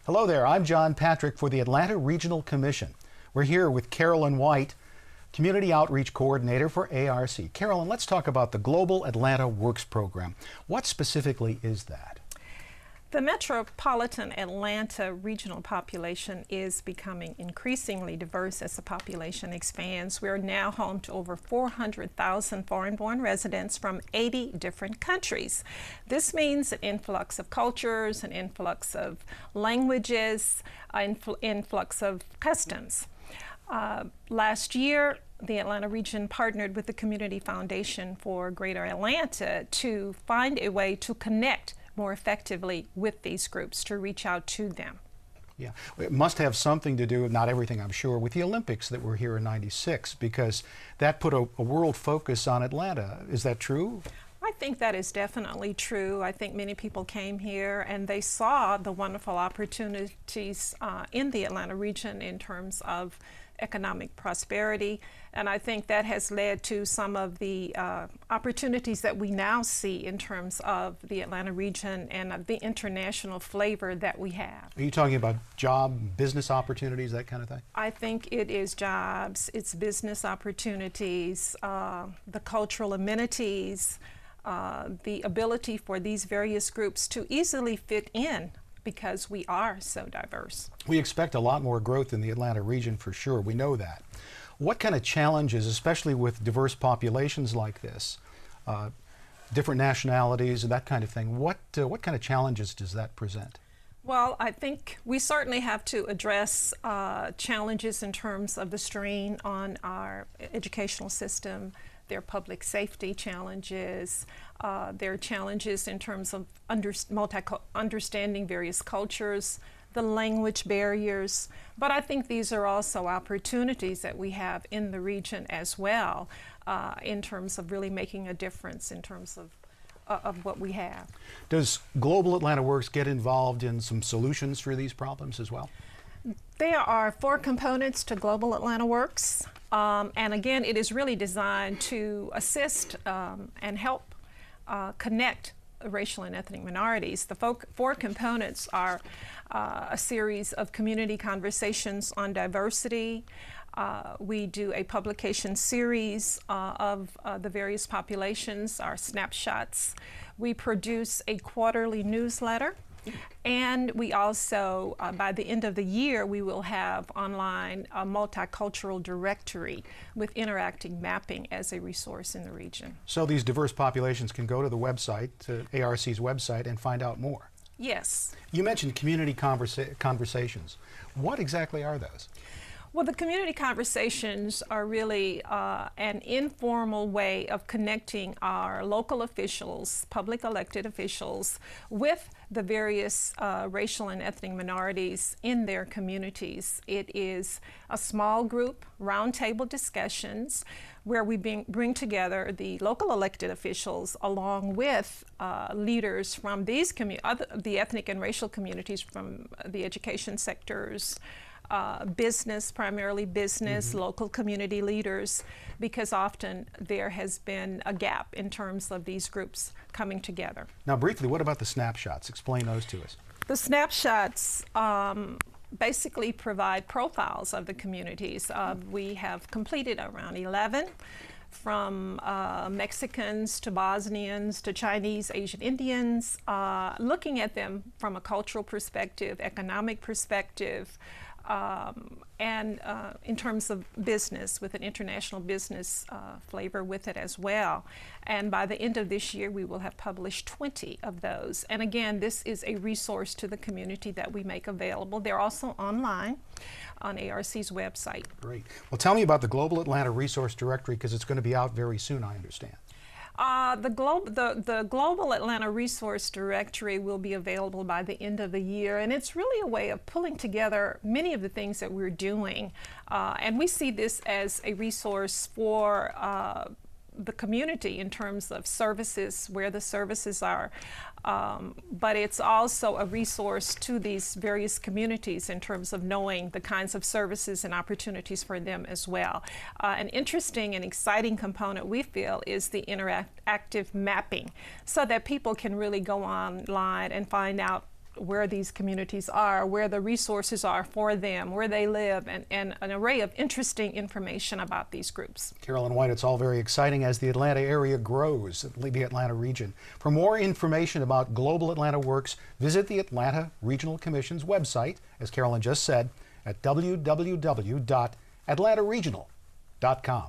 Hello there, I'm John Patrick for the Atlanta Regional Commission. We're here with Carolyn White, Community Outreach Coordinator for ARC. Carolyn, let's talk about the Global Atlanta Works Program. What specifically is that? The metropolitan Atlanta regional population is becoming increasingly diverse as the population expands. We're now home to over 400,000 foreign-born residents from 80 different countries. This means an influx of cultures, an influx of languages, an influx of customs. Last year, the Atlanta region partnered with the Community Foundation for Greater Atlanta to find a way to connect more effectively with these groups, to reach out to them. Yeah, it must have something to do, not everything I'm sure, with the Olympics that were here in '96, because that put a world focus on Atlanta. Is that true? I think that is definitely true. I think many people came here and they saw the wonderful opportunities in the Atlanta region in terms of economic prosperity, and I think that has led to some of the opportunities that we now see in terms of the Atlanta region and the international flavor that we have. Are you talking about job, business opportunities, that kind of thing? I think it is jobs, it's business opportunities, the cultural amenities, the ability for these various groups to easily fit in because we are so diverse. We expect a lot more growth in the Atlanta region for sure, we know that. What kind of challenges, especially with diverse populations like this, different nationalities and that kind of thing, what kind of challenges does that present? Well, I think we certainly have to address challenges in terms of the strain on our educational system. Their public safety challenges, their challenges in terms of understanding various cultures, the language barriers. But I think these are also opportunities that we have in the region as well, in terms of really making a difference in terms of what we have. Does Global Atlanta Works get involved in some solutions for these problems as well? There are 4 components to Global Atlanta Works, and again, it is really designed to assist and help connect racial and ethnic minorities. The 4 components are a series of community conversations on diversity. We do a publication series of the various populations, our snapshots. We produce a quarterly newsletter. And we also, by the end of the year, we will have online a multicultural directory with interacting mapping as a resource in the region. So these diverse populations can go to the website, to ARC's website, and find out more? Yes. You mentioned community conversations. What exactly are those? Well, the community conversations are really an informal way of connecting our local officials, public elected officials, with the various racial and ethnic minorities in their communities. It is a small group roundtable discussions where we bring together the local elected officials along with leaders from these the ethnic and racial communities from the education sectors, business, primarily business, local community leaders, because often there has been a gap in terms of these groups coming together. Now briefly, what about the snapshots? Explain those to us. The snapshots basically provide profiles of the communities. We have completed around 11, from Mexicans to Bosnians to Chinese, Asian Indians, looking at them from a cultural perspective, economic perspective, and in terms of business, with an international business flavor with it as well. And by the end of this year, we will have published 20 of those. And again, this is a resource to the community that we make available. They're also online on ARC's website. Great. Well, tell me about the Global Atlanta Resource Directory, because it's going to be out very soon, I understand. The Global Atlanta Resource Directory will be available by the end of the year, and it's really a way of pulling together many of the things that we're doing. And we see this as a resource for the community in terms of services, where the services are, but it's also a resource to these various communities in terms of knowing the kinds of services and opportunities for them as well. An interesting and exciting component, we feel, is the interactive mapping, so that people can really go online and find out where these communities are, where the resources are for them, where they live, and an array of interesting information about these groups. Carolyn White, it's all very exciting as the Atlanta area grows, the Atlanta region. For more information about Global Atlanta Works, visit the Atlanta Regional Commission's website, as Carolyn just said, at www.atlantaregional.com.